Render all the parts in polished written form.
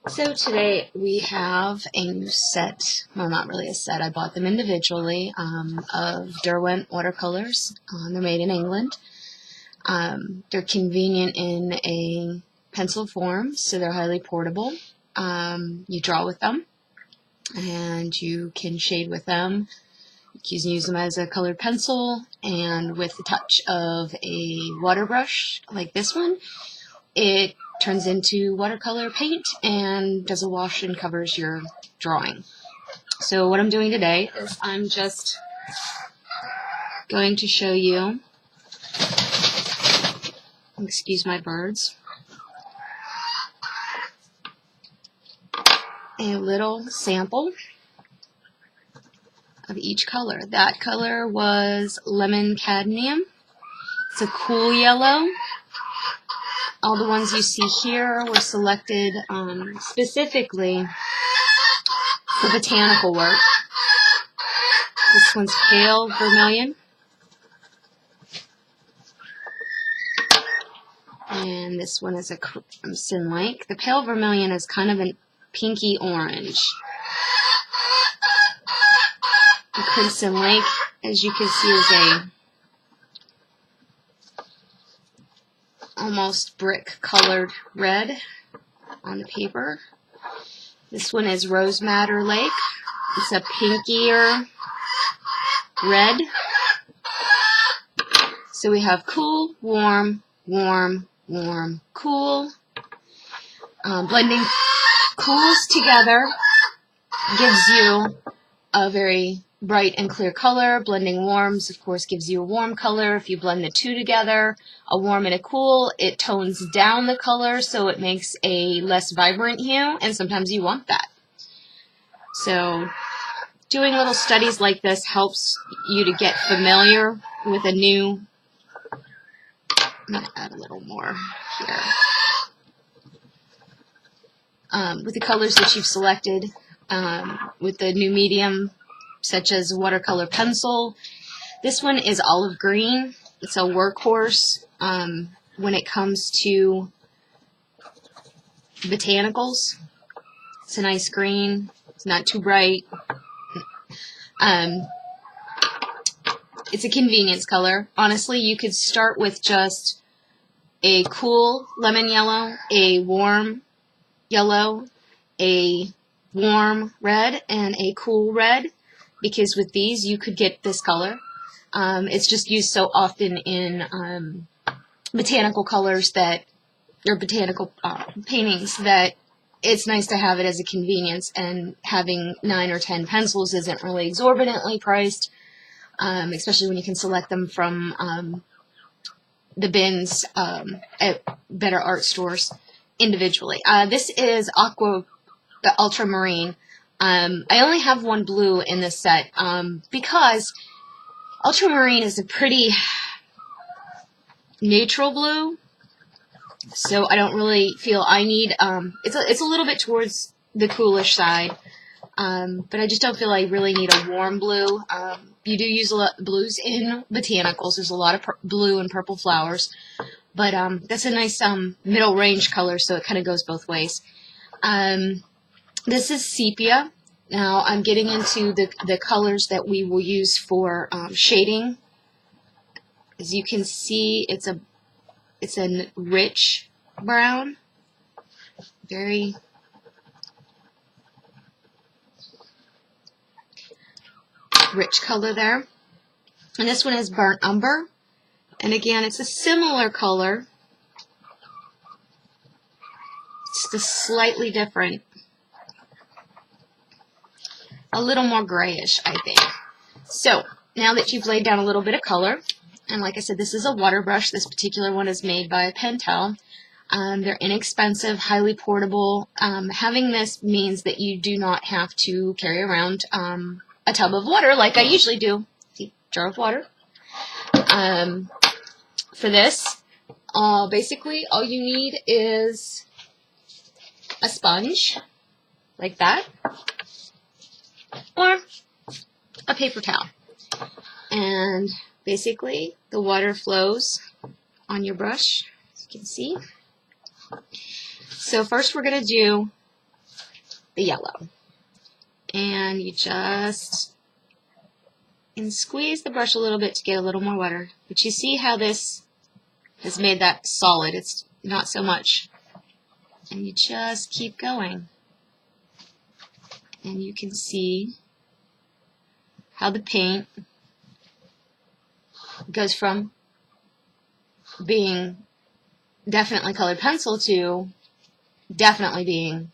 So today we have a new set, well not really a set, I bought them individually, of Derwent watercolors. They're made in England. They're convenient in a pencil form, so they're highly portable. You draw with them, and you can shade with them. You can use them as a colored pencil, and with the touch of a water brush like this one, it turns into watercolor paint and does a wash and covers your drawing. So what I'm doing today is I'm just going to show you, excuse my birds, a little sample of each color. That color was lemon cadmium. It's a cool yellow. All the ones you see here were selected specifically for botanical work. This one's pale vermilion. And this one is a Crimson Lake. The pale vermilion is kind of a pinky orange. The Crimson Lake, as you can see, is a almost brick colored red on the paper. This one is Rose Madder Lake. It's a pinkier red. So we have cool, warm, warm, warm, cool. Blending cools together gives you a very bright and clear color. Blending warms, of course, gives you a warm color. If you blend the two together, a warm and a cool, it tones down the color, so it makes a less vibrant hue, and sometimes you want that. So doing little studies like this helps you to get familiar with a new, I'm going to add a little more here, with the colors that you've selected, with the new medium, such as watercolor pencil. This one is olive green. It's a workhorse when it comes to botanicals. It's a nice green. It's not too bright. It's a convenience color. Honestly, you could start with just a cool lemon yellow, a warm yellow, a warm red, and a cool red, because with these you could get this color. It's just used so often in botanical colors that, or botanical paintings, that it's nice to have it as a convenience, and having 9 or 10 pencils isn't really exorbitantly priced, especially when you can select them from the bins at better art stores individually. This is Aqua Ultramarine. I only have one blue in this set because ultramarine is a pretty neutral blue, so I don't really feel I need, it's a little bit towards the coolish side, but I just don't feel I really need a warm blue. You do use a lot of blues in botanicals. There's a lot of blue and purple flowers, but that's a nice middle range color, so it kind of goes both ways. This is Sepia. Now I'm getting into the colors that we will use for shading. As you can see, it's a rich brown, very rich color there. And this one is Burnt Umber. And again, it's a similar color. It's just slightly different. A little more grayish, I think. So, now that you've laid down a little bit of color, and like I said, this is a water brush. This particular one is made by Pentel. They're inexpensive, highly portable. Having this means that you do not have to carry around a tub of water like I usually do. See, jar of water. For this, basically all you need is a sponge, like that, or a paper towel. And basically the water flows on your brush, as you can see. So first we're going to do the yellow. And you just and squeeze the brush a little bit to get a little more water. But you see how this has made that solid. It's not so much. And you just keep going. And you can see how the paint goes from being definitely colored pencil to definitely being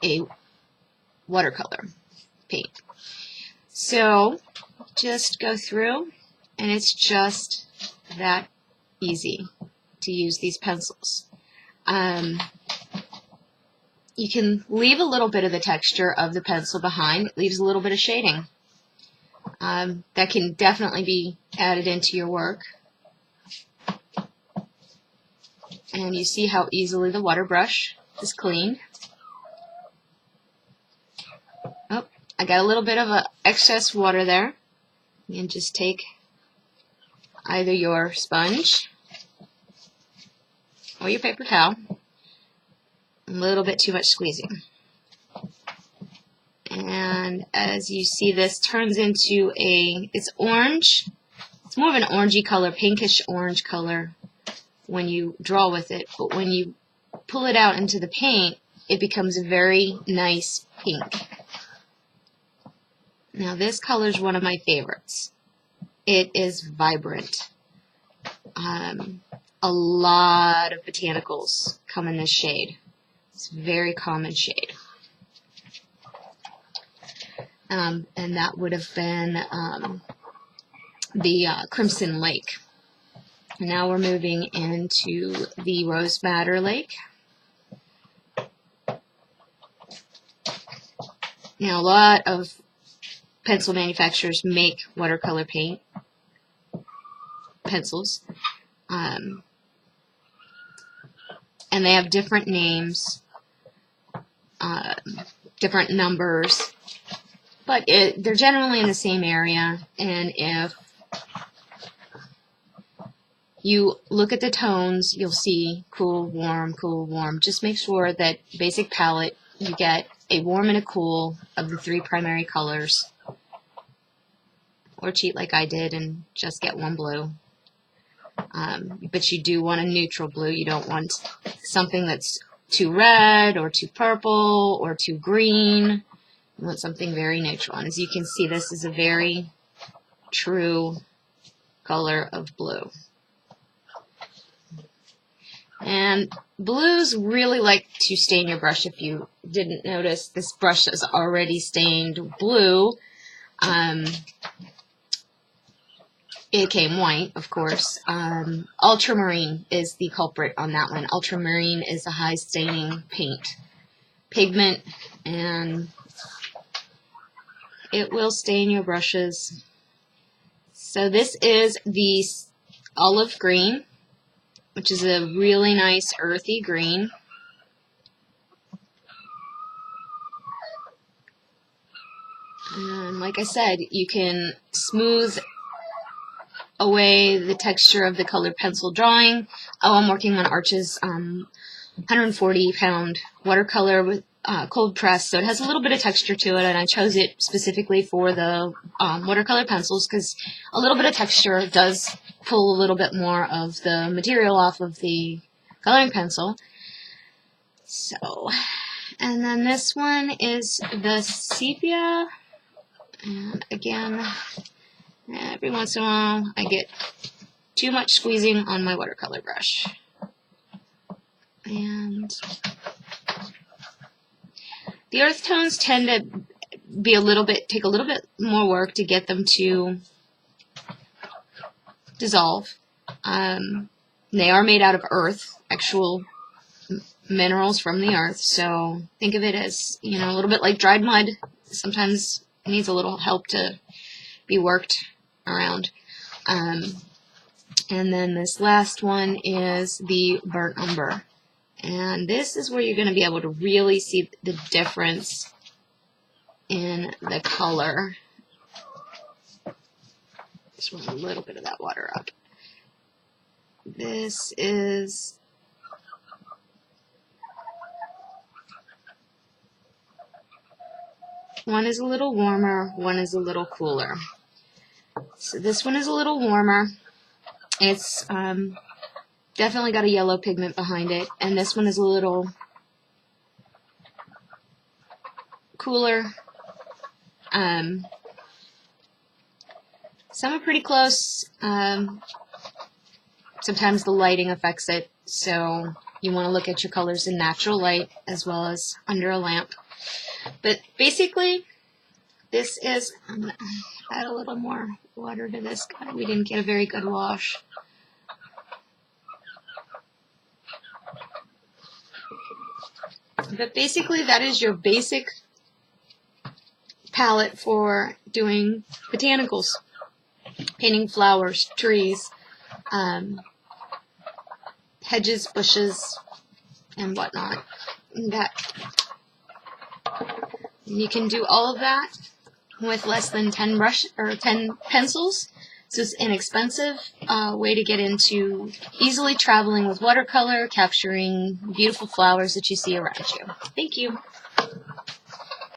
a watercolor paint. So just go through, and it's just that easy to use these pencils. You can leave a little bit of the texture of the pencil behind. It leaves a little bit of shading. That can definitely be added into your work. And you see how easily the water brush is cleaned. Oh, I got a little bit of excess water there. You can just take either your sponge or your paper towel. A little bit too much squeezing. And as you see, this turns into it's orange. It's more of an orangey color, pinkish orange color when you draw with it. But when you pull it out into the paint, it becomes a very nice pink. Now this color is one of my favorites. It is vibrant. A lot of botanicals come in this shade. It's a very common shade. And that would have been the Crimson Lake. Now we're moving into the Rose Madder Lake. Now a lot of pencil manufacturers make watercolor paint pencils. And they have different names, different numbers, but they're generally in the same area. And if you look at the tones, you'll see cool, warm, cool, warm. Just make sure that basic palette, you get a warm and a cool of the 3 primary colors. Or cheat like I did and just get one blue. But you do want a neutral blue. You don't want something that's too red or too purple or too green. You want something very neutral. And as you can see, this is a very true color of blue. And blues really like to stain your brush. If you didn't notice, this brush is already stained blue. It came white, of course. Ultramarine is the culprit on that one. Ultramarine is a high staining pigment, and it will stain your brushes. So this is the olive green, which is a really nice earthy green. And like I said, you can smooth away the texture of the colored pencil drawing. Oh, I'm working on Arch's 140-pound watercolor with cold press, so it has a little bit of texture to it, and I chose it specifically for the watercolor pencils because a little bit of texture does pull a little bit more of the material off of the coloring pencil. So, and then this one is the Sepia, and again, every once in a while I get too much squeezing on my watercolor brush. And the earth tones tend to be take a little bit more work to get them to dissolve. They are made out of earth, actual minerals from the earth, so think of it as, a little bit like dried mud. Sometimes it needs a little help to be worked around. And then this last one is the burnt umber. And this is where you're going to be able to really see the difference in the color. Just want a little bit of that water up. This is one is a little warmer, one is a little cooler. So this one is a little warmer. It's definitely got a yellow pigment behind it, and this one is a little cooler. Some are pretty close. Sometimes the lighting affects it, so you want to look at your colors in natural light as well as under a lamp. But basically, this is, I'm going to add a little more water to this. We didn't get a very good wash. But basically, that is your basic palette for doing botanicals. Painting flowers, trees, hedges, bushes, and whatnot. You can do all of that with less than 10 pencils. So it's an inexpensive way to get into easily traveling with watercolor, capturing beautiful flowers that you see around you. Thank you.